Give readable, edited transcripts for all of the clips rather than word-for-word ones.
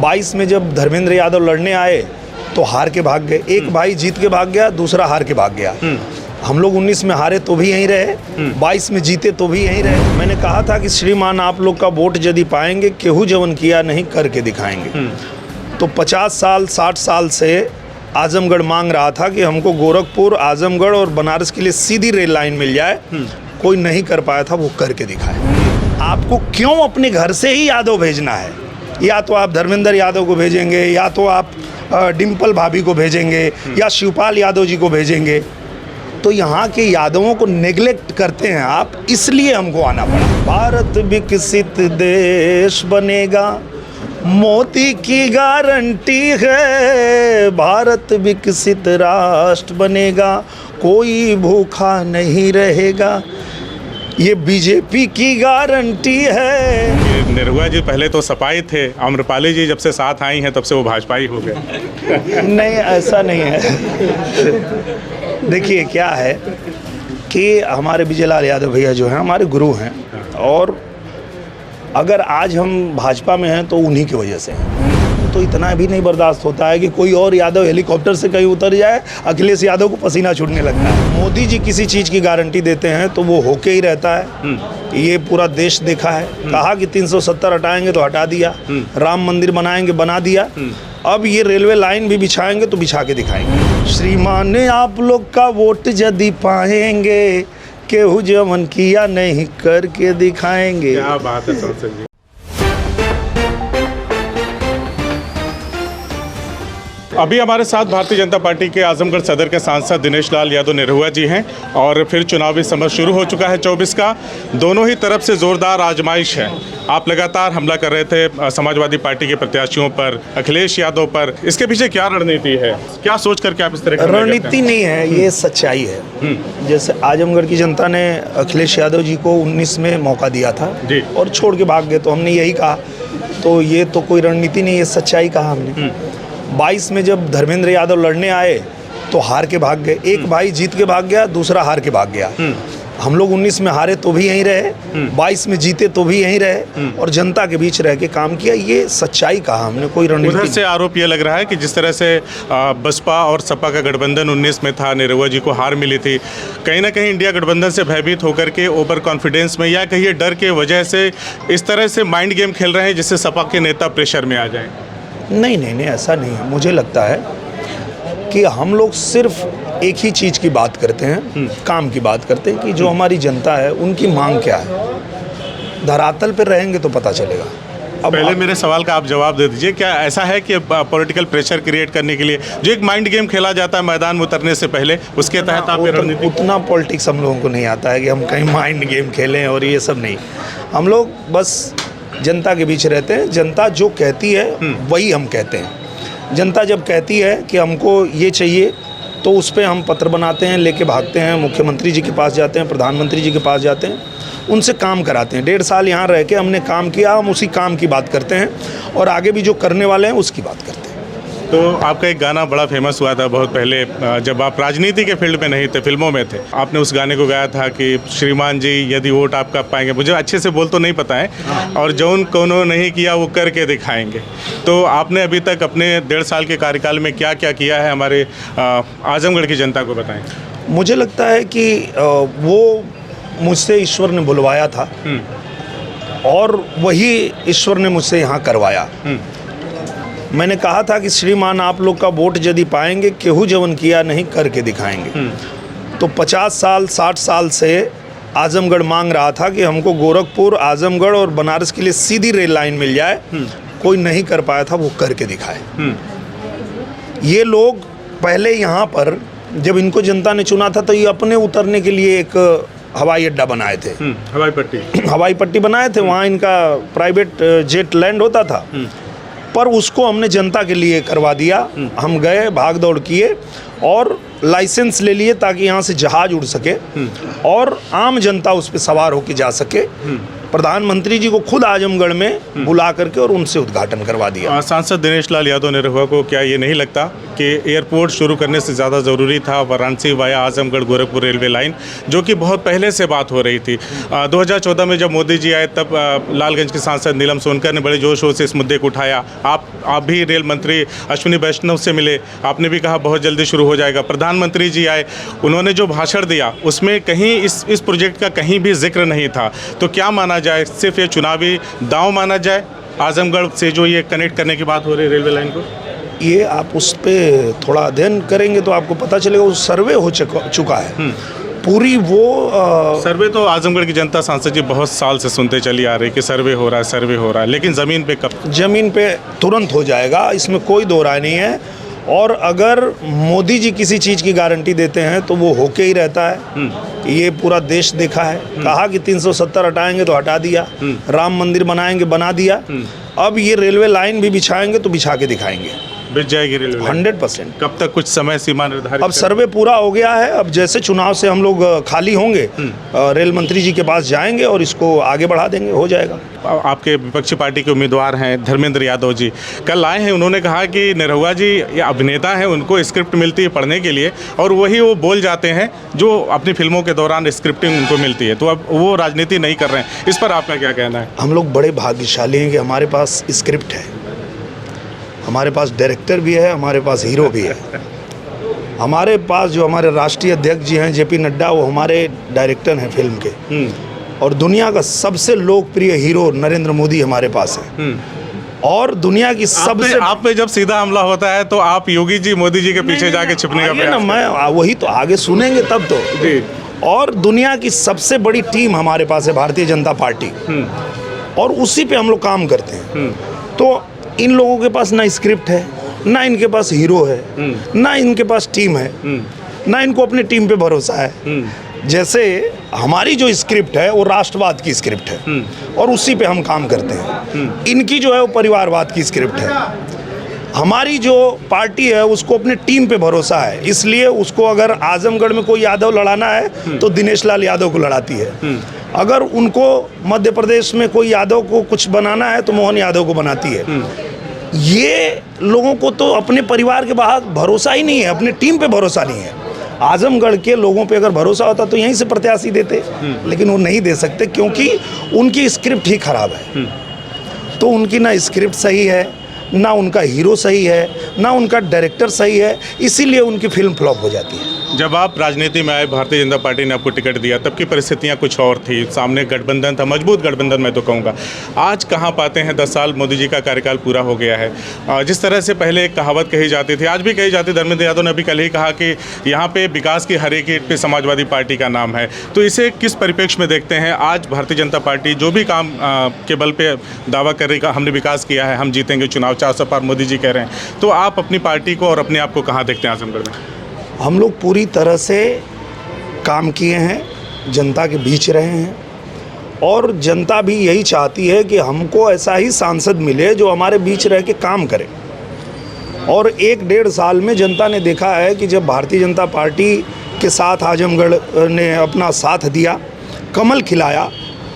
22 में जब धर्मेंद्र यादव लड़ने आए तो हार के भाग गए। एक भाई जीत के भाग गया, दूसरा हार के भाग गया। हम लोग 19 में हारे तो भी यहीं रहे, 22 में जीते तो भी यहीं रहे। मैंने कहा था कि श्रीमान आप लोग का वोट यदि पाएंगे, केहू जवन किया नहीं करके दिखाएंगे। तो 50 साल 60 साल से आजमगढ़ मांग रहा था कि हमको गोरखपुर, आजमगढ़ और बनारस के लिए सीधी रेल लाइन मिल जाए। कोई नहीं कर पाया था, वो करके दिखाए। आपको क्यों अपने घर से ही यादव भेजना है? या तो आप धर्मेंद्र यादव को भेजेंगे, या तो आप डिम्पल भाभी को भेजेंगे, या शिवपाल यादव जी को भेजेंगे। तो यहाँ के यादवों को नेग्लेक्ट करते हैं आप, इसलिए हमको आना पड़ा। भारत विकसित देश बनेगा, मोदी की गारंटी है। भारत विकसित राष्ट्र बनेगा, कोई भूखा नहीं रहेगा, ये बीजेपी की गारंटी है। निरहुआ जी पहले तो सपाई थे, आम्रपाली जी जब से साथ आई हैं तब से वो भाजपाई हो गए। नहीं, ऐसा नहीं है। देखिए क्या है कि हमारे विजय लाल यादव भैया जो हैं हमारे गुरु हैं, और अगर आज हम भाजपा में हैं तो उन्हीं की वजह से हैं। तो इतना भी नहीं बर्दाश्त होता है कि कोई और यादव हेलीकॉप्टर से कहीं उतर जाए, अखिलेश यादव को पसीना छूटने लगता है। मोदी जी किसी चीज़ की गारंटी देते हैं तो वो होके ही रहता है। ये पूरा देश देखा है। कहा कि 370 हटाएंगे तो हटा दिया, राम मंदिर बनाएंगे बना दिया, अब ये रेलवे लाइन भी बिछाएंगे तो बिछा के दिखाएंगे। श्रीमान आप लोग का वोट यदि पाएंगे, केहू जवन किया नहीं करके दिखाएंगे। क्या बात है संसद जी। अभी हमारे साथ भारतीय जनता पार्टी के आजमगढ़ सदर के सांसद दिनेश लाल यादव निरहुआ जी हैं, और फिर चुनावी समर शुरू हो चुका है 24 का। दोनों ही तरफ से जोरदार आजमाइश है। आप लगातार हमला कर रहे थे समाजवादी पार्टी के प्रत्याशियों पर, अखिलेश यादव पर। इसके पीछे क्या रणनीति है? क्या सोच करके आप इस तरह की रणनीति नहीं है, ये सच्चाई है। जैसे आजमगढ़ की जनता ने अखिलेश यादव जी को 19 में मौका दिया था और छोड़ के भाग गए, तो हमने यही कहा। तो ये तो कोई रणनीति नहीं, ये सच्चाई कहा हमने। 22 में जब धर्मेंद्र यादव लड़ने आए तो हार के भाग गए। एक भाई जीत के भाग गया, दूसरा हार के भाग गया। हम लोग 19 में हारे तो भी यहीं रहे, 22 में जीते तो भी यहीं रहे, और जनता के बीच रह के काम किया। ये सच्चाई कहा हमने, कोई रणनीति। उधर से आरोप ये लग रहा है कि जिस तरह से बसपा और सपा का गठबंधन 19 में था, निरहुआ जी को हार मिली थी, कहीं ना कहीं इंडिया गठबंधन से भयभीत होकर के ओवर कॉन्फिडेंस में, या कहिए डर के वजह से इस तरह से माइंड गेम खेल रहे हैं जिससे सपा के नेता प्रेशर में आ जाएं। नहीं, ऐसा नहीं है। मुझे लगता है कि हम लोग सिर्फ एक ही चीज़ की बात करते हैं, काम की बात करते हैं कि जो हमारी जनता है उनकी मांग क्या है। धरातल पर रहेंगे तो पता चलेगा। अब पहले मेरे सवाल का आप जवाब दे दीजिए। क्या ऐसा है कि पॉलिटिकल प्रेशर क्रिएट करने के लिए जो एक माइंड गेम खेला जाता है मैदान में उतरने से पहले, उसके तहत आप रणनीति? उतना पॉलिटिक्स हम लोगों को नहीं आता है कि हम कहीं माइंड गेम खेलें और ये सब नहीं। हम लोग बस जनता के बीच रहते हैं। जनता जो कहती है वही हम कहते हैं। जनता जब कहती है कि हमको ये चाहिए तो उस पर हम पत्र बनाते हैं, लेके भागते हैं, मुख्यमंत्री जी के पास जाते हैं, प्रधानमंत्री जी के पास जाते हैं, उनसे काम कराते हैं। 1.5 साल यहाँ रह के हमने काम किया, हम उसी काम की बात करते हैं, और आगे भी जो करने वाले हैं उसकी बात करते हैं। तो आपका एक गाना बड़ा फेमस हुआ था बहुत पहले, जब आप राजनीति के फील्ड में नहीं थे, फिल्मों में थे। आपने उस गाने को गाया था कि श्रीमान जी यदि वोट आपका पाएंगे। मुझे अच्छे से बोल तो नहीं पता है, और जौन कोनो नहीं किया वो करके दिखाएंगे। तो आपने अभी तक अपने 1.5 साल के कार्यकाल में क्या क्या किया है, हमारे आजमगढ़ की जनता को बताएं। मुझे लगता है कि वो मुझसे ईश्वर ने बुलवाया था, और वही ईश्वर ने मुझसे यहाँ करवाया। मैंने कहा था कि श्रीमान आप लोग का वोट यदि पाएंगे, केहू जवन किया नहीं करके दिखाएंगे। तो 50 साल 60 साल से आजमगढ़ मांग रहा था कि हमको गोरखपुर, आजमगढ़ और बनारस के लिए सीधी रेल लाइन मिल जाए। कोई नहीं कर पाया था, वो करके दिखाए। ये लोग पहले यहाँ पर जब इनको जनता ने चुना था तो ये अपने उतरने के लिए एक हवाई अड्डा बनाए थे, हवाई पट्टी बनाए थे। वहाँ इनका प्राइवेट जेट लैंड होता था, पर उसको हमने जनता के लिए करवा दिया। हम गए, भाग दौड़ किए और लाइसेंस ले लिए ताकि यहाँ से जहाज उड़ सके और आम जनता उस पर सवार होकर जा सके। प्रधानमंत्री जी को खुद आजमगढ़ में बुला करके और उनसे उद्घाटन करवा दिया। सांसद दिनेश लाल यादव निरहुआ को क्या ये नहीं लगता कि एयरपोर्ट शुरू करने से ज़्यादा ज़रूरी था Varanasi via Azamgarh Gorakhpur railway line, जो कि बहुत पहले से बात हो रही थी। 2014 में जब मोदी जी आए तब लालगंज के सांसद नीलम सोनकर ने बड़े जोश शोर से इस मुद्दे को उठाया। आप भी रेल मंत्री अश्विनी वैष्णव से मिले, आपने भी कहा बहुत जल्दी शुरू हो जाएगा। प्रधानमंत्री जी आए, उन्होंने जो भाषण दिया उसमें कहीं इस प्रोजेक्ट का कहीं भी जिक्र नहीं था। तो क्या माना जाए, सिर्फ ये चुनावी दांव माना जाए आजमगढ़ से जो ये कनेक्ट करने की बात हो रही है रेलवे लाइन को? ये आप उस पर थोड़ा अध्ययन करेंगे तो आपको पता चलेगा, वो सर्वे हो चुका है पूरी। वो सर्वे तो आजमगढ़ की जनता सांसद जी बहुत साल से सुनते चली आ रही कि सर्वे हो रहा है, सर्वे हो रहा है, लेकिन ज़मीन पे कब? ज़मीन पे तुरंत हो जाएगा, इसमें कोई दो राय नहीं है। और अगर मोदी जी किसी चीज़ की गारंटी देते हैं तो वो होके ही रहता है। ये पूरा देश देखा है, कहा कि 370 हटाएंगे तो हटा दिया, राम मंदिर बनाएंगे बना दिया, अब ये रेलवे लाइन भी बिछाएंगे तो बिछा के दिखाएंगे, बिछ जाएगी रेलवे लाइन 100%। कब तक कुछ समय सीमा निर्धारित? अब सर्वे पूरा हो गया है, अब जैसे चुनाव से हम लोग खाली होंगे रेल मंत्री जी के पास जाएंगे और इसको आगे बढ़ा देंगे, हो जाएगा। आपके विपक्षी पार्टी के उम्मीदवार हैं धर्मेंद्र यादव जी, कल आए हैं, उन्होंने कहा कि निरहुआ जी ये अभिनेता हैं, उनको स्क्रिप्ट मिलती है पढ़ने के लिए और वही वो बोल जाते हैं जो अपनी फिल्मों के दौरान स्क्रिप्टिंग उनको मिलती है, तो अब वो राजनीति नहीं कर रहे हैं। इस पर आपका क्या कहना है? हम लोग बड़े भाग्यशाली हैं कि हमारे पास स्क्रिप्ट है, हमारे पास डायरेक्टर भी है, हमारे पास हीरो भी है। हमारे पास जो हमारे राष्ट्रीय अध्यक्ष जी हैं JP नड्डा, वो हमारे डायरेक्टर हैं फिल्म के, और दुनिया का सबसे लोकप्रिय हीरो नरेंद्र मोदी हमारे पास है। और दुनिया की सबसे आप पे जब सीधा हमला होता है तो आप योगी जी मोदी जी के पीछे जाके छिपने का ना, मैं वही तो आगे सुनेंगे तब तो जी। और दुनिया की सबसे बड़ी टीम हमारे पास है भारतीय जनता पार्टी, और उसी पे हम लोग काम करते हैं। तो इन लोगों के पास ना स्क्रिप्ट है, ना इनके पास हीरो है, ना इनके पास टीम है, ना इनको अपनी टीम पे भरोसा है। जैसे हमारी जो स्क्रिप्ट है वो राष्ट्रवाद की स्क्रिप्ट है और उसी पे हम काम करते हैं। इनकी जो है वो परिवारवाद की स्क्रिप्ट है। हमारी जो पार्टी है उसको अपने टीम पे भरोसा है, इसलिए उसको अगर आजमगढ़ में कोई यादव लड़ाना है तो दिनेश लाल यादव को लड़ाती है। अगर उनको मध्य प्रदेश में कोई यादव को कुछ बनाना है तो मोहन यादव को बनाती है। ये लोगों को तो अपने परिवार के बाहर भरोसा ही नहीं है, अपने टीम पे भरोसा नहीं है। आजमगढ़ के लोगों पे अगर भरोसा होता तो यहीं से प्रत्याशी देते, लेकिन वो नहीं दे सकते क्योंकि उनकी स्क्रिप्ट ही खराब है। तो उनकी ना स्क्रिप्ट सही है, ना उनका हीरो सही है, ना उनका डायरेक्टर सही है, इसीलिए उनकी फिल्म फ्लॉप हो जाती है। जब आप राजनीति में आए, भारतीय जनता पार्टी ने आपको टिकट दिया, तब की परिस्थितियां कुछ और थी, सामने गठबंधन था, मजबूत गठबंधन मैं तो कहूँगा। आज कहाँ पाते हैं, 10 साल मोदी जी का कार्यकाल पूरा हो गया है। जिस तरह से पहले एक कहावत कही जाती थी, आज भी कही जाती, धर्मेंद्र यादव ने अभी कल ही कहा कि यहाँ पे विकास की हर एक ईंट पे समाजवादी पार्टी का नाम है। तो इसे किस परिप्रेक्ष्य में देखते हैं? आज भारतीय जनता पार्टी जो भी काम के बल पे दावा कर रही, हमने विकास किया है, हम जीतेंगे चुनाव, 400 पार मोदी जी कह रहे हैं, तो आप अपनी पार्टी को और अपने आप को कहाँ देखते हैं आजमगढ़ में? हम लोग पूरी तरह से काम किए हैं, जनता के बीच रहे हैं, और जनता भी यही चाहती है कि हमको ऐसा ही सांसद मिले जो हमारे बीच रह के काम करे। और 1-1.5 साल में जनता ने देखा है कि जब भारतीय जनता पार्टी के साथ आजमगढ़ ने अपना साथ दिया, कमल खिलाया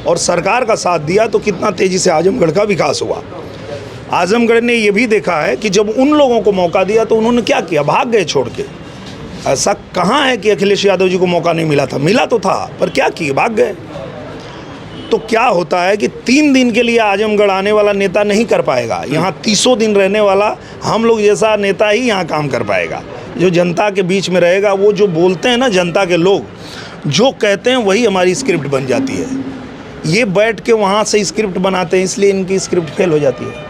और सरकार का साथ दिया, तो कितना तेज़ी से आजमगढ़ का विकास हुआ। आजमगढ़ ने ये भी देखा है कि जब उन लोगों को मौका दिया तो उन्होंने क्या किया, भाग गए छोड़ के। ऐसा कहाँ है कि अखिलेश यादव जी को मौका नहीं मिला था, मिला तो था, पर क्या किए, भाग गए। तो क्या होता है कि 3 दिन के लिए आजमगढ़ आने वाला नेता नहीं कर पाएगा, यहाँ 30 दिन रहने वाला हम लोग जैसा नेता ही यहाँ काम कर पाएगा, जो जनता के बीच में रहेगा। वो जो बोलते हैं ना, जनता के लोग जो कहते हैं वही हमारी स्क्रिप्ट बन जाती है। ये बैठ के वहाँ से स्क्रिप्ट बनाते हैं, इसलिए इनकी स्क्रिप्ट फेल हो जाती है।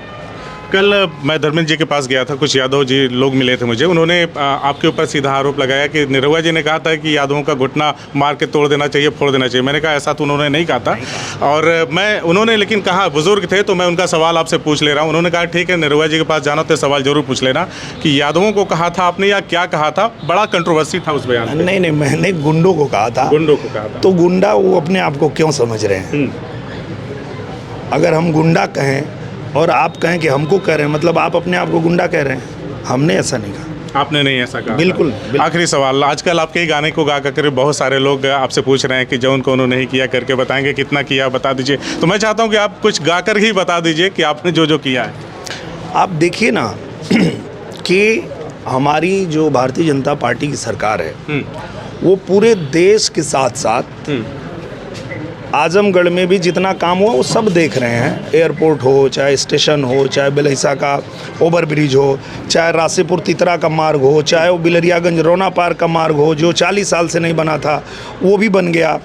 कल मैं धर्मेंद्र जी के पास गया था, कुछ यादव जी लोग मिले थे मुझे, उन्होंने आपके ऊपर सीधा आरोप लगाया कि निरहुआ जी ने कहा था कि यादवों का घुटना मार के तोड़ देना चाहिए, फोड़ देना चाहिए। मैंने कहा ऐसा तो उन्होंने नहीं कहा था, और उन्होंने लेकिन कहा, बुजुर्ग थे, तो मैं उनका सवाल आपसे पूछ ले रहा हूँ। उन्होंने कहा ठीक है, निरहुआ जी के पास जाना तो सवाल जरूर पूछ लेना कि यादवों को कहा था आपने या क्या कहा था? बड़ा कंट्रोवर्सी था उस बयान में। नहीं, मैंने गुंडों को कहा था। गुंडों को कहा था? तो गुंडा वो अपने आप को क्यों समझ रहे हैं? अगर हम गुंडा कहें और आप कहें कि हमको कह रहे हैं, मतलब आप अपने आप को गुंडा कह रहे हैं। हमने ऐसा नहीं कहा। आपने नहीं ऐसा कहा? बिल्कुल। आखिरी सवाल, आजकल आपके गाने को गा कर बहुत सारे लोग आपसे पूछ रहे हैं कि जो उनको उन्होंने नहीं किया करके बताएंगे कितना किया, बता दीजिए। तो मैं चाहता हूँ कि आप कुछ गा कर ही बता दीजिए कि आपने जो जो किया है। आप देखिए ना कि हमारी जो भारतीय जनता पार्टी की सरकार है वो पूरे देश के साथ साथ आजमगढ़ में भी जितना काम हुआ वो सब देख रहे हैं। एयरपोर्ट हो, चाहे स्टेशन हो, चाहे बिलहिसा का ओवरब्रिज हो, चाहे रासेपुर तितरा का मार्ग हो, चाहे वो बिलरियागंज रोना पार का मार्ग हो जो 40 साल से नहीं बना था वो भी बन गया।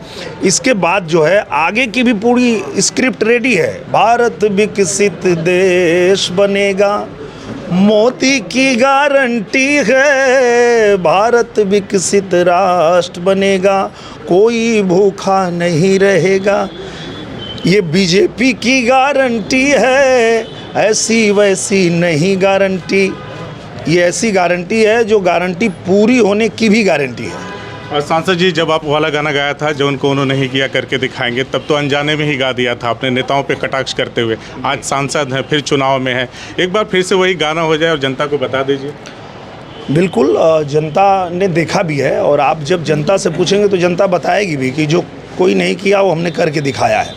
इसके बाद जो है आगे की भी पूरी स्क्रिप्ट रेडी है। भारत विकसित देश बनेगा, मोदी की गारंटी है, भारत विकसित राष्ट्र बनेगा, कोई भूखा नहीं रहेगा, ये बीजेपी की गारंटी है, ऐसी वैसी नहीं गारंटी। ये ऐसी गारंटी है जो गारंटी पूरी होने की भी गारंटी है। और सांसद जी, जब आप वाला गाना गाया था जो उनको उन्होंने नहीं किया करके दिखाएंगे, तब तो अनजाने में ही गा दिया था आपने, नेताओं पे कटाक्ष करते हुए। आज सांसद हैं, फिर चुनाव में है, एक बार फिर से वही गाना हो जाए और जनता को बता दीजिए। बिल्कुल, जनता ने देखा भी है और आप जब जनता से पूछेंगे तो जनता बताएगी भी कि जो कोई नहीं किया वो हमने करके दिखाया है।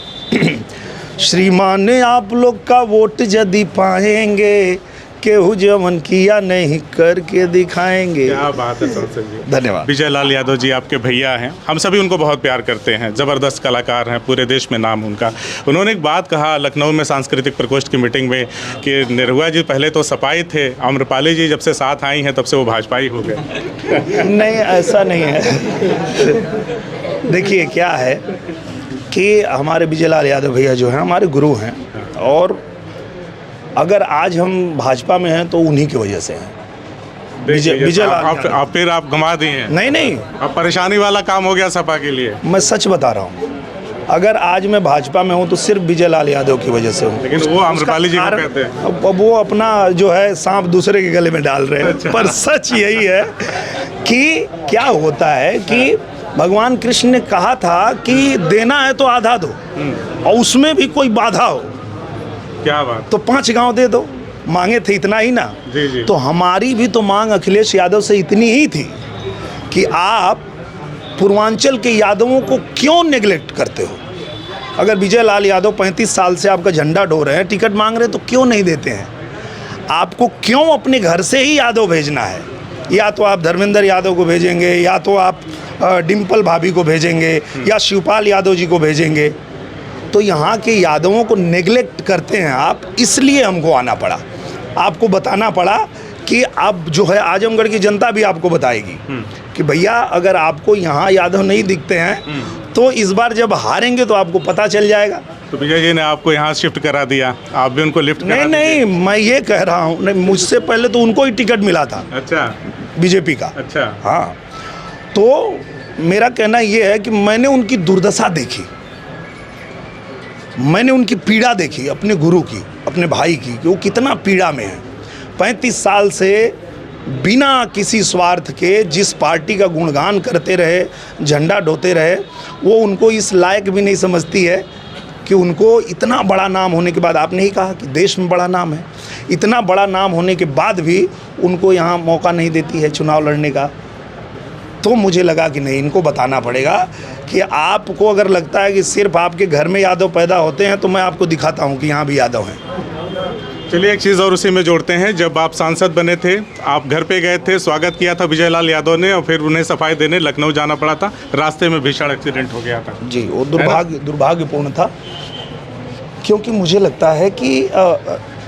श्रीमान आप लोग का वोट यदि पाएंगे, केहू जमन किया नहीं करके दिखाएंगे। क्या बात है सांसद जी, धन्यवाद। विजय लाल यादव जी आपके भैया हैं, हम सभी उनको बहुत प्यार करते हैं, ज़बरदस्त कलाकार हैं, पूरे देश में नाम उनका। उन्होंने एक बात कहा लखनऊ में सांस्कृतिक प्रकोष्ठ की मीटिंग में कि निरहुआ जी पहले तो सपाई थे, आम्रपाली जी जब से साथ आई हैं तब से वो भाजपाई हो गए। नहीं, ऐसा नहीं है। देखिए क्या है कि हमारे विजय लाल यादव भैया जो हैं हमारे गुरु हैं, और अगर आज हम भाजपा में हैं तो उन्हीं की वजह से हैं। विजय लाल आप फिर आप घुमा दिए हैं। नहीं, अब परेशानी वाला काम हो गया सपा के लिए। मैं सच बता रहा हूँ, अगर आज मैं भाजपा में हूँ तो सिर्फ विजय लाल यादव की वजह से हूँ। लेकिन वो आम्रपाली जी को कहते हैं। अब वो अपना जो है सांप दूसरे के गले में डाल रहे हैं। अच्छा। पर सच यही है कि क्या होता है कि भगवान कृष्ण ने कहा था कि देना है तो आधा दो, और उसमें भी कोई बाधा हो क्या बात, तो 5 गांव दे दो। मांगे थे इतना ही ना। जी। तो हमारी भी तो मांग अखिलेश यादव से इतनी ही थी कि आप पूर्वांचल के यादवों को क्यों नेग्लेक्ट करते हो। अगर विजय लाल यादव 35 साल से आपका झंडा डो रहे हैं, टिकट मांग रहे हैं, तो क्यों नहीं देते हैं। आपको क्यों अपने घर से ही यादव भेजना है। या तो आप धर्मेंद्र यादव को भेजेंगे, या तो आप डिम्पल भाभी को भेजेंगे, या शिवपाल यादव जी को भेजेंगे। तो यहाँ के यादवों को नेग्लेक्ट करते हैं आप, इसलिए हमको आना पड़ा, आपको बताना पड़ा कि अब जो है आजमगढ़ की जनता भी आपको बताएगी कि भैया अगर आपको यहाँ यादव नहीं दिखते हैं तो इस बार जब हारेंगे तो आपको पता चल जाएगा। तो विजय जी ने आपको यहाँ शिफ्ट करा दिया, आप भी उनको लिफ्ट करा नहीं, मैं ये कह रहा हूँ, नहीं, मुझसे पहले तो उनको ही टिकट मिला था। अच्छा, बीजेपी का। अच्छा, हाँ, तो मेरा कहना ये है कि मैंने उनकी दुर्दशा देखी, मैंने उनकी पीड़ा देखी, अपने गुरु की, अपने भाई की, कि वो कितना पीड़ा में है। 35 साल से बिना किसी स्वार्थ के जिस पार्टी का गुणगान करते रहे, झंडा ढोते रहे, वो उनको इस लायक भी नहीं समझती है कि उनको इतना बड़ा नाम होने के बाद, आपने ही कहा कि देश में बड़ा नाम है, इतना बड़ा नाम होने के बाद भी उनको यहाँ मौका नहीं देती है चुनाव लड़ने का। तो मुझे लगा कि नहीं, इनको बताना पड़ेगा कि आपको अगर लगता है कि सिर्फ आपके घर में यादव पैदा होते हैं तो मैं आपको दिखाता हूँ कि यहाँ भी यादव हैं। चलिए एक चीज़ और उसी में जोड़ते हैं, जब आप सांसद बने थे आप घर पे गए थे, स्वागत किया था विजय लाल यादव ने, और फिर उन्हें सफाई देने लखनऊ जाना पड़ा था, रास्ते में भीषण एक्सीडेंट हो गया था। जी, वो दुर्भाग्यपूर्ण था, क्योंकि मुझे लगता है कि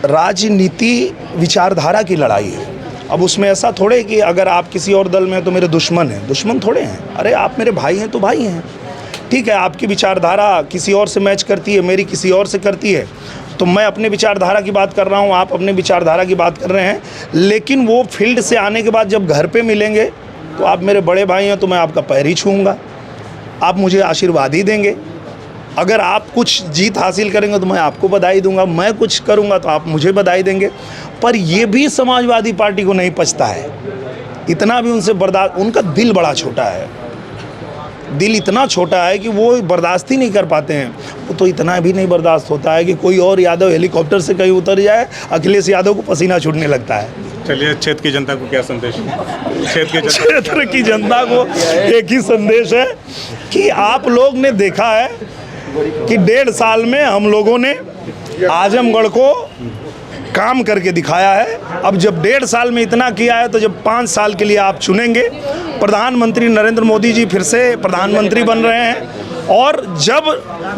राजनीति विचारधारा की लड़ाई है। अब उसमें ऐसा थोड़े कि अगर आप किसी और दल में हैं तो मेरे दुश्मन हैं, दुश्मन थोड़े हैं। अरे आप मेरे भाई हैं तो भाई हैं, ठीक है। आपकी विचारधारा किसी और से मैच करती है, मेरी किसी और से करती है, तो मैं अपने विचारधारा की बात कर रहा हूँ, आप अपने विचारधारा की बात कर रहे हैं। लेकिन वो फील्ड से आने के बाद जब घर पे मिलेंगे तो आप मेरे बड़े भाई हैं, तो मैं आपका पैर ही छूऊंगा, आप मुझे आशीर्वाद ही देंगे। अगर आप कुछ जीत हासिल करेंगे तो मैं आपको बधाई दूंगा, मैं कुछ करूंगा तो आप मुझे बधाई देंगे। पर ये भी समाजवादी पार्टी को नहीं पचता है, इतना भी उनसे बर्दाश्त, उनका दिल बड़ा छोटा है, दिल इतना छोटा है कि वो बर्दाश्त ही नहीं कर पाते हैं। वो तो इतना भी नहीं बर्दाश्त होता है कि कोई और यादव हेलीकॉप्टर से कहीं उतर जाए, अखिलेश यादव को पसीना छूटने लगता है। चलिए, क्षेत्र की जनता को क्या संदेश है? क्षेत्र की जनता को एक ही संदेश है कि आप लोग ने देखा है कि 1.5 साल में हम लोगों ने आजमगढ़ को काम करके दिखाया है। अब जब 1.5 साल में इतना किया है तो जब 5 साल के लिए आप चुनेंगे, प्रधानमंत्री नरेंद्र मोदी जी फिर से प्रधानमंत्री बन रहे हैं और जब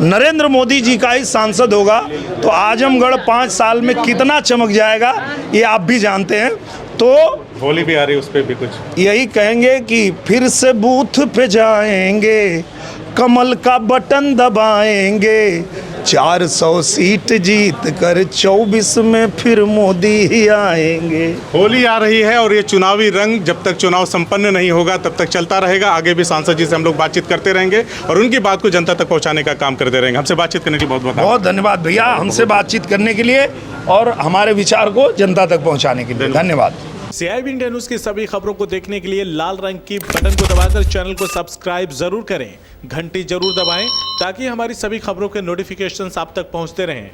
नरेंद्र मोदी जी का ही सांसद होगा तो आजमगढ़ 5 साल में कितना चमक जाएगा ये आप भी जानते हैं। तो होली भी आ रही है, उस पर भी कुछ यही कहेंगे कि फिर से बूथ पे जाएंगे, कमल का बटन दबाएंगे, 400 सीट जीत कर 24 में फिर मोदी ही आएंगे। होली आ रही है और ये चुनावी रंग जब तक चुनाव संपन्न नहीं होगा तब तक चलता रहेगा। आगे भी सांसद जी से हम लोग बातचीत करते रहेंगे और उनकी बात को जनता तक पहुंचाने का काम करते रहेंगे। हमसे बातचीत करने के लिए बहुत बहुत धन्यवाद भैया, हमसे बातचीत करने के लिए और हमारे विचार को जनता तक पहुंचाने के लिए धन्यवाद। CIB इंडिया न्यूज की सभी खबरों को देखने के लिए लाल रंग की बटन को दबाकर चैनल को सब्सक्राइब जरूर करें, घंटी जरूर दबाएं ताकि हमारी सभी खबरों के नोटिफिकेशंस आप तक पहुंचते रहें।